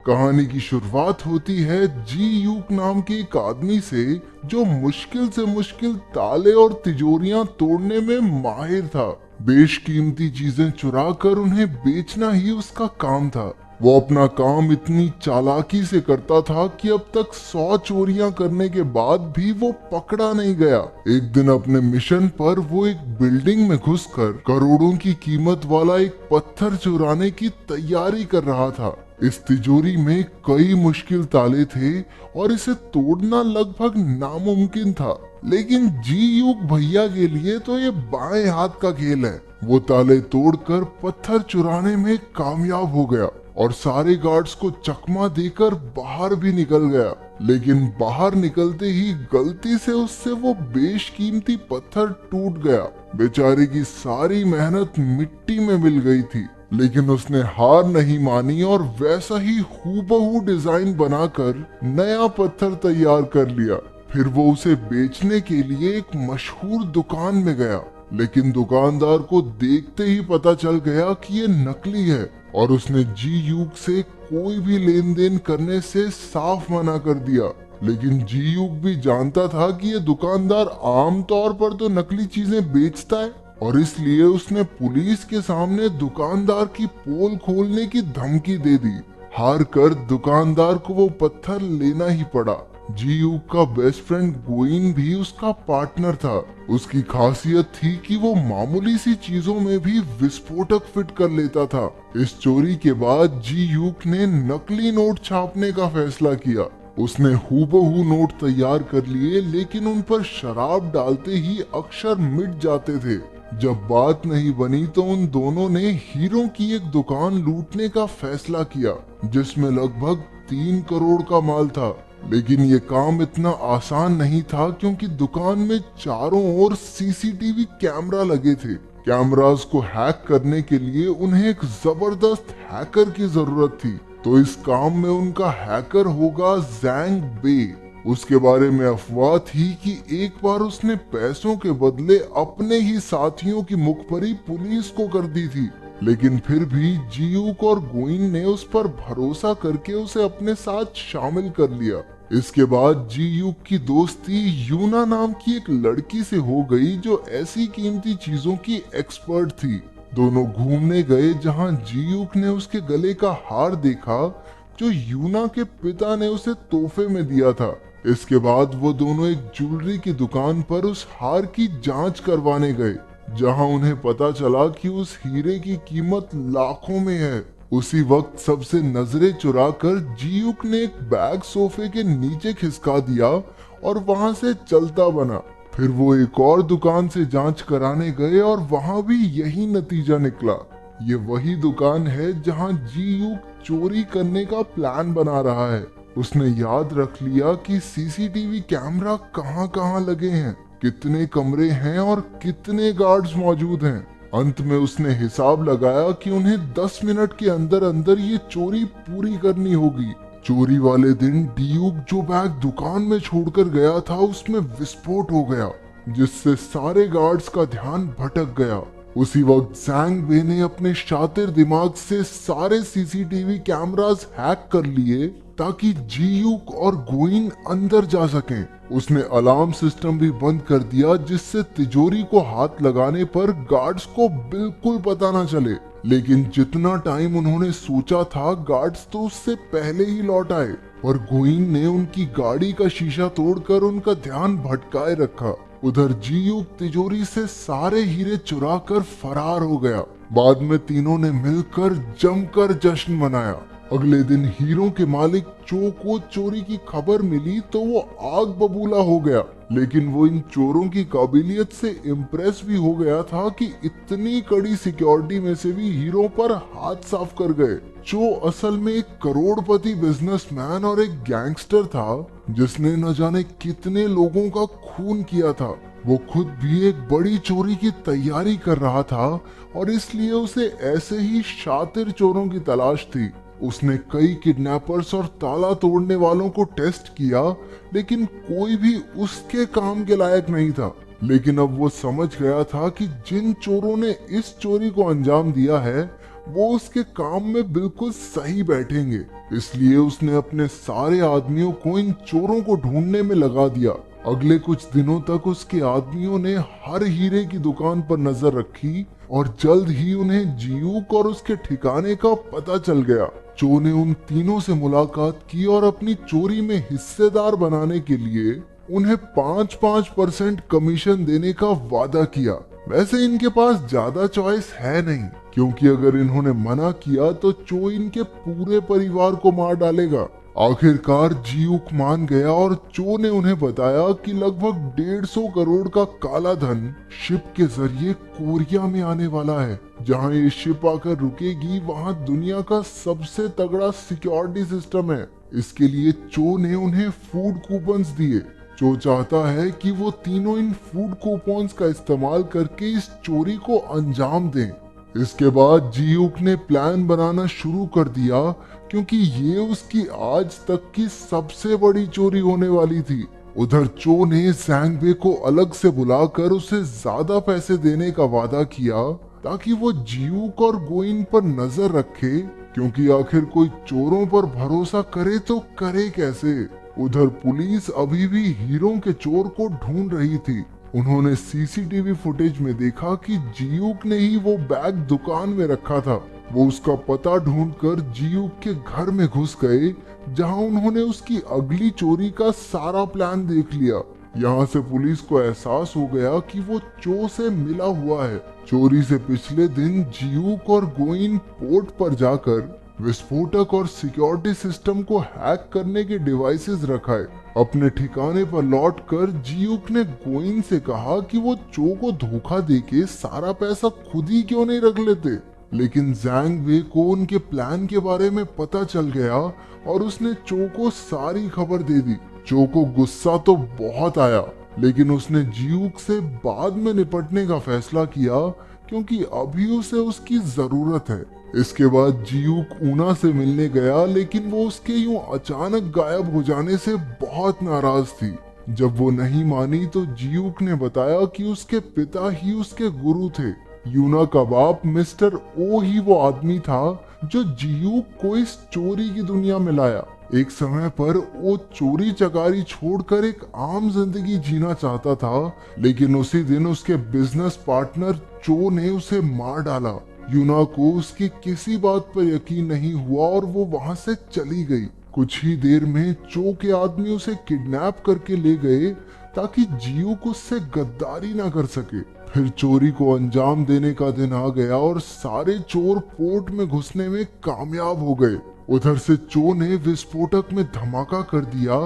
कहानी की शुरुआत होती है जी यूक नाम के एक आदमी से, जो मुश्किल से मुश्किल ताले और तिजोरियां तोड़ने में माहिर था। बेशकीमती चीजें चुरा कर उन्हें बेचना ही उसका काम था। वो अपना काम इतनी चालाकी से करता था कि अब तक 100 चोरियां करने के बाद भी वो पकड़ा नहीं गया। एक दिन अपने मिशन पर वो एक बिल्डिंग में घुसकर करोड़ों की कीमत वाला एक पत्थर चुराने की तैयारी कर रहा था। इस तिजोरी में कई मुश्किल ताले थे और इसे तोड़ना लगभग नामुमकिन था, लेकिन जी यूक भैया के लिए तो ये बाएं हाथ का खेल है। वो ताले तोड़कर पत्थर चुराने में कामयाब हो गया और सारे गार्ड्स को चकमा देकर बाहर भी निकल गया। लेकिन बाहर निकलते ही गलती से उससे वो बेशकीमती पत्थर टूट गया। बेचारे की सारी मेहनत मिट्टी में मिल गई थी, लेकिन उसने हार नहीं मानी और वैसा ही हूबहू डिजाइन बनाकर नया पत्थर तैयार कर लिया। फिर वो उसे बेचने के लिए एक मशहूर दुकान में गया, लेकिन दुकानदार को देखते ही पता चल गया कि ये नकली है और उसने जी यूक से कोई भी लेन देन करने से साफ मना कर दिया। लेकिन जी यूक भी जानता था कि ये दुकानदार आमतौर पर तो नकली चीजें बेचता है और इसलिए उसने पुलिस के सामने दुकानदार की पोल खोलने की धमकी दे दी। हार कर दुकानदार को वो पत्थर लेना ही पड़ा। जी यूक का बेस्ट फ्रेंड गोइन भी उसका पार्टनर था। उसकी खासियत थी कि वो मामूली सी चीजों में भी विस्फोटक फिट कर लेता था। इस चोरी के बाद जी यूक ने नकली नोट छापने का फैसला किया। उसने हूबहू नोट तैयार कर लिए, लेकिन उन पर शराब डालते ही अक्षर मिट जाते थे। जब बात नहीं बनी तो उन दोनों ने हीरो की एक दुकान लूटने का फैसला किया, जिसमें लगभग 3 करोड़ का माल था। लेकिन ये काम इतना आसान नहीं था, क्योंकि दुकान में चारों ओर सीसीटीवी कैमरा लगे थे। कैमरास को हैक करने के लिए उन्हें एक जबरदस्त हैकर की जरूरत थी। तो इस काम में उनका हैकर होगा जैंग बे। उसके बारे में अफवाह थी कि एक बार उसने पैसों के बदले अपने ही साथियों की मुखबरी पुलिस को कर दी थी। लेकिन फिर भी जी यूक और गोइन ने उस पर भरोसा करके उसे अपने साथ शामिल कर लिया। इसके बाद जी यूक की दोस्ती यूना नाम की एक लड़की से हो गई, जो ऐसी कीमती चीजों की एक्सपर्ट थी। दोनों घूमने गए, जहां जी यूक ने उसके गले का हार देखा, जो यूना के पिता ने उसे तोहफे में दिया था। इसके बाद वो दोनों एक ज्वेलरी की दुकान पर उस हार की जांच करवाने गए, जहां उन्हें पता चला कि उस हीरे की कीमत लाखों में है। उसी वक्त सबसे नजरें चुराकर जी यूक ने एक बैग सोफे के नीचे खिसका दिया और वहां से चलता बना। फिर वो एक और दुकान से जांच कराने गए और वहां भी यही नतीजा निकला। ये वही दुकान है जहां जी यूक चोरी करने का प्लान बना रहा है। उसने याद रख लिया कि सीसीटीवी कैमरा कहां-कहां लगे हैं, कितने कमरे हैं और कितने गार्ड्स मौजूद हैं। अंत में उसने हिसाब लगाया कि उन्हें 10 मिनट के अंदर अंदर ये चोरी पूरी करनी होगी। चोरी वाले दिन ड्यूक जो बैग दुकान में छोड़कर गया था, उसमें विस्फोट हो गया, जिससे सारे गार्ड्स का ध्यान भटक गया। उसी वक्त जैंग बे ने अपने शातिर दिमाग से सारे सीसीटीवी कैमरास हैक कर लिए, ताकि जी यूक और गोइन अंदर जा सकें। उसने अलार्म सिस्टम भी बंद कर दिया, जिससे तिजोरी को हाथ लगाने पर गार्ड्स को बिल्कुल पता न चले। लेकिन जितना टाइम उन्होंने सोचा था, गार्ड्स तो उससे पहले ही लौट आए, पर गोइन ने उनकी गाड़ी का शीशा तोड़कर उनका ध्यान भटकाए रखा। उधर जी यूक तिजोरी से सारे हीरे चुरा कर फरार हो गया। बाद में तीनों ने मिलकर जमकर जश्न मनाया। अगले दिन हीरो के मालिक चो को चोरी की खबर मिली तो वो आग बबूला हो गया, लेकिन वो इन चोरों की काबिलियत से इम्प्रेस भी हो गया था कि इतनी कड़ी सिक्योरिटी में से भी हीरो पर हाथ साफ कर गए। चो असल में एक करोड़पति बिजनेसमैन और एक गैंगस्टर था, जिसने न जाने कितने लोगों का खून किया था। वो खुद भी एक बड़ी चोरी की तैयारी कर रहा था और इसलिए उसे ऐसे ही शातिर चोरों की तलाश थी। उसने कई किडनैपर्स और ताला तोड़ने वालों को टेस्ट किया, लेकिन कोई भी उसके काम के लायक नहीं था। लेकिन अब वो समझ गया था कि जिन चोरों ने इस चोरी को अंजाम दिया है, वो उसके काम में बिल्कुल सही बैठेंगे। इसलिए उसने अपने सारे आदमियों को इन चोरों को ढूंढने में लगा दिया। अगले कुछ दिनों तक उसके आदमियों ने हर हीरे की दुकान पर नजर रखी और जल्द ही उन्हें जियूक और उसके ठिकाने का पता चल गया। चो ने उन तीनों से मुलाकात की और अपनी चोरी में हिस्सेदार बनाने के लिए उन्हें 5-5% कमीशन देने का वादा किया। वैसे इनके पास ज्यादा चॉइस है नहीं, क्योंकि अगर इन्होंने मना किया तो चो इनके पूरे परिवार को मार डालेगा। आखिरकार जियूक मान गया और चो ने उन्हें बताया कि लगभग 150 करोड़ का काला धन शिप के जरिए कोरिया में आने वाला है। जहां ये शिप आकर रुकेगी वहां दुनिया का सबसे तगड़ा सिक्योरिटी सिस्टम है। इसके लिए चो ने उन्हें फूड कूपन्स दिए। चो चाहता है कि वो तीनों इन फूड कूपन्स का इस्तेमाल करके इस चोरी को अंजाम दें। इसके बाद जियूक ने प्लान बनाना शुरू कर दिया, क्योंकि ये उसकी आज तक की सबसे बड़ी चोरी होने वाली थी। उधर चो ने ज़ैंग बे को अलग से बुलाकर उसे ज्यादा पैसे देने का वादा किया, ताकि वो जियूक और गोइन पर नजर रखे, क्योंकि आखिर कोई चोरों पर भरोसा करे तो करे कैसे। उधर पुलिस अभी भी हीरो के चोर को ढूंढ रही थी। उन्होंने सीसीटीवी फुटेज में देखा कि जियूक ने ही वो बैग दुकान में रखा था। वो उसका पता ढूंढकर जियूक के घर में घुस गए, जहां उन्होंने उसकी अगली चोरी का सारा प्लान देख लिया। यहाँ से पुलिस को एहसास हो गया कि वो चो से मिला हुआ है। चोरी से पिछले दिन जियूक और गोइन पोर्ट पर जाकर विस्फोटक और सिक्योरिटी सिस्टम को हैक करने के डिवाइसेस रखाए। अपने ठिकाने पर लौटकर जियूक ने गोइन से कहा कि वो चो को धोखा देके सारा पैसा खुद ही क्यों नहीं रख लेते। लेकिन ज़ैंग बे को उनके प्लान के बारे में पता चल गया और उसने चो को सारी खबर दे दी। चो को गुस्सा तो बहुत आया, लेकिन उसने जियूक से बाद में निपटने का फैसला किया, क्योंकि अभी उसे उसकी जरूरत है। इसके बाद जियूक ऊना से मिलने गया, लेकिन वो उसके यूं अचानक गायब हो जाने से बहुत नाराज थी। जब वो नहीं मानी तो जियूक ने बताया कि उसके पिता ही उसके गुरु थे। यूना का बाप मिस्टर ओ ही वो आदमी था जो जियूक को इस चोरी की दुनिया में लाया। एक समय पर वो चोरी चकारी छोड़कर एक आम जिंदगी जीना चाहता था, लेकिन उसी दिन उसके बिजनेस पार्टनर चो ने उसे मार डाला। यूना को उसकी किसी बात पर यकीन नहीं हुआ और वो वहां से चली गई। कुछ ही देर में चो के आदमी उसे किडनैप करके ले गए, ताकि जियूक उससे गद्दारी ना कर सके। फिर चोरी को अंजाम देने का दिन आ गया और सारे चोर पोर्ट में घुसने में कामयाब हो गए। उधर से चो ने विस्फोटक में धमाका कर दिया,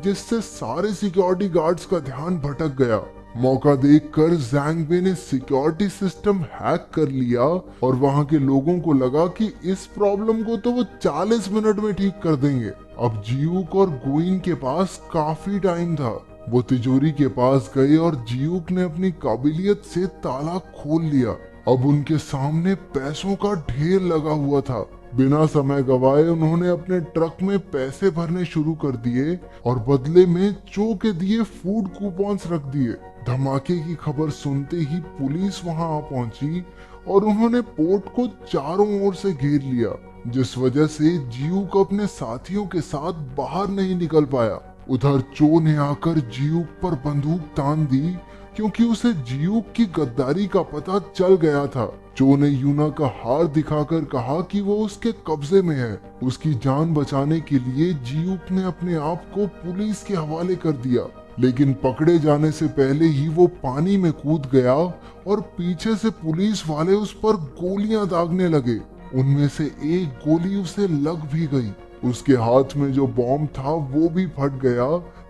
जिससे सारे सिक्योरिटी गार्ड्स का ध्यान भटक गया। मौका देखकर ज़ैंग बे ने सिक्योरिटी सिस्टम हैक कर लिया और वहां के लोगों को लगा कि इस प्रॉब्लम को तो वो 40 मिनट में ठीक कर देंगे। अब जियूक और गोइन के पास काफी टाइम था। वो तिजोरी के पास गए और जियूक ने अपनी काबिलियत से ताला खोल लिया। अब उनके सामने पैसों का ढेर लगा हुआ था। बिना समय गवाए उन्होंने अपने ट्रक में पैसे भरने शुरू कर दिए और बदले में चो के दिए फूड कूपन्स रख दिए। धमाके की खबर सुनते ही पुलिस वहां आ पहुंची और उन्होंने पोर्ट को चारों ओर से घेर लिया, जिस वजह से जियूक अपने साथियों के साथ बाहर नहीं निकल पाया। उधर चो ने आकर जियूक पर बंदूक तान दी, क्योंकि उसे जियूक की गद्दारी का पता चल गया था। चो ने यूना का हार दिखाकर कहा कि वो उसके कब्जे में है। उसकी जान बचाने के लिए जियूक ने अपने आप को पुलिस के हवाले कर दिया, लेकिन पकड़े जाने से पहले ही वो पानी में कूद गया और पीछे से पुलिस वाले उस पर गोलियां दागने लगे। उनमें से एक गोली उसे लग भी गई। उसके हाथ में जो बॉम्ब था वो भी फट गया,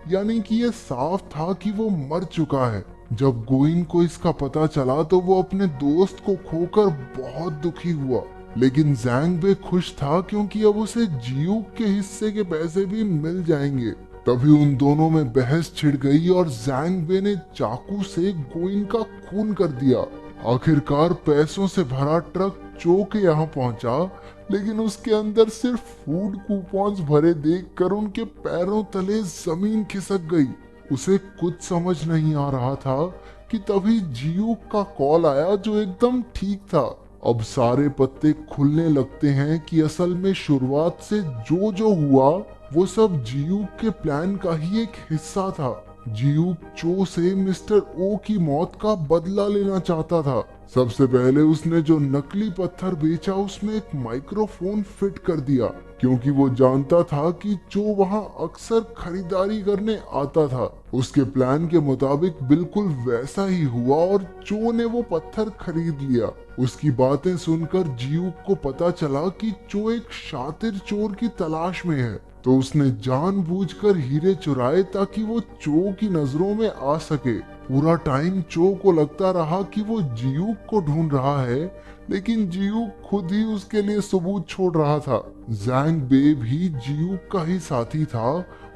यानी कि ये साफ था कि वो मर चुका है। जब गोइन को इसका पता चला तो वो अपने दोस्त को खोकर बहुत दुखी हुआ, लेकिन ज़ैंग बे खुश था, क्योंकि अब उसे जियूक के हिस्से के पैसे भी मिल जाएंगे। तभी उन दोनों में बहस छिड़ गई और ज़ैंग बे ने चाकू से गोइन का खून कर दिया। आखिरकार पैसों से भरा ट्रक चो के यहाँ पहुंचा, लेकिन उसके अंदर सिर्फ फूड कूपन्स भरे देखकर उनके पैरों तले जमीन खिसक गई। उसे कुछ समझ नहीं आ रहा था कि तभी जियूक का कॉल आया, जो एकदम ठीक था। अब सारे पत्ते खुलने लगते हैं कि असल में शुरुआत से जो जो हुआ वो सब जियूक के प्लान का ही एक हिस्सा था। जियूक चो से मिस्टर ओ की मौत का बदला लेना चाहता था। सबसे पहले उसने जो नकली पत्थर बेचा उसमें एक माइक्रोफोन फिट कर दिया, क्योंकि वो जानता था कि चो वहां अक्सर खरीदारी करने आता था। उसके प्लान के मुताबिक बिल्कुल वैसा ही हुआ और चो ने वो पत्थर खरीद लिया। उसकी बातें सुनकर जियूक को पता चला कि चो एक शातिर चोर की तलाश में है, तो उसने जानबूझकर हीरे चुराए ताकि वो चो की नजरों में आ सके। पूरा टाइम चो को लगता रहा कि वो जियूक को ढूंढ रहा है, लेकिन जियूक खुद ही उसके लिए सबूत छोड़ रहा था। जैंग बे भी जियूक का ही साथी था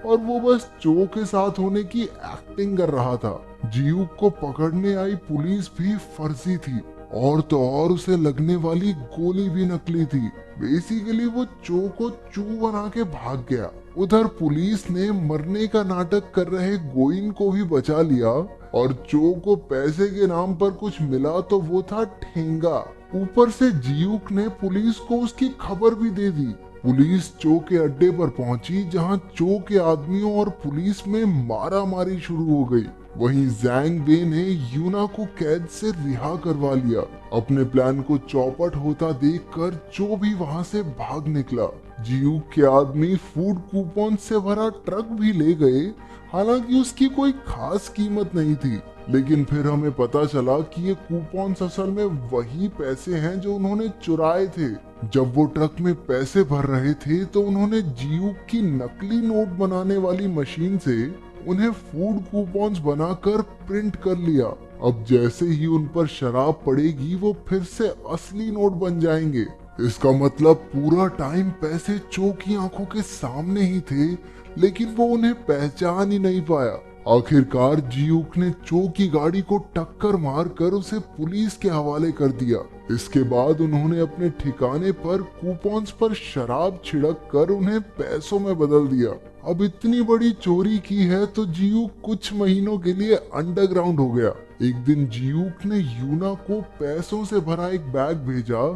और वो बस चो के साथ होने की एक्टिंग कर रहा था। जियूक को पकड़ने आई पुलिस भी फर्जी थी, और तो और उसे लगने वाली गोली भी नकली थी। बेसिकली वो चो को चू बना के भाग गया। उधर पुलिस ने मरने का नाटक कर रहे गोइन को भी बचा लिया, और चो को पैसे के नाम पर कुछ मिला तो वो था ठेंगा। ऊपर से जियूक ने पुलिस को उसकी खबर भी दे दी। पुलिस चो के अड्डे पर पहुंची, जहां चो के आदमियों और पुलिस में मारा मारी शुरू हो गई। वहीं जैंग बे ने यूना को कैद से रिहा करवा लिया। अपने प्लान को चौपट होता देखकर चो भी वहां से भाग निकला। जियूक के आदमी फूड कूपन से भरा ट्रक भी ले गए, हालांकि उसकी कोई खास कीमत नहीं थी। लेकिन फिर हमें पता चला कि ये कूपन असल में वही पैसे हैं जो उन्होंने चुराए थे। जब वो ट्रक में पैसे भर रहे थे तो उन्होंने जियूक की नकली नोट बनाने वाली मशीन से उन्हें फूड कूपन्स बनाकर प्रिंट कर लिया। अब जैसे ही उन पर शराब पड़ेगी वो फिर से असली नोट बन जाएंगे। इसका मतलब पूरा टाइम पैसे चो की आंखों के सामने ही थे, लेकिन वो उन्हें पहचान ही नहीं पाया। आखिरकार जियूक ने चो की गाड़ी को टक्कर मारकर उसे पुलिस के हवाले कर दिया। इसके बाद उन्होंने अपने ठिकाने पर कूपन्स पर शराब छिड़क कर उन्हें पैसों में बदल दिया। अब इतनी बड़ी चोरी की है तो जियूक कुछ महीनों के लिए अंडरग्राउंड हो गया। एक दिन जियूक ने यूना को पैसों से भरा एक बैग भेजा,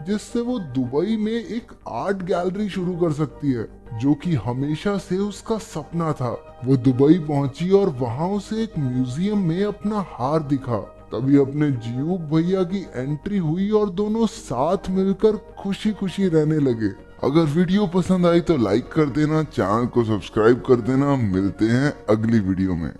जिससे वो दुबई में एक आर्ट गैलरी शुरू कर सकती है, जो कि हमेशा से उसका सपना था। वो दुबई पहुंची और वहां उसे एक म्यूजियम में अपना हार दिखा। तभी अपने जियूक भैया की एंट्री हुई और दोनों साथ मिलकर खुशी खुशी रहने लगे। अगर वीडियो पसंद आई तो लाइक कर देना, चैनल को सब्सक्राइब कर देना। मिलते हैं अगली वीडियो में।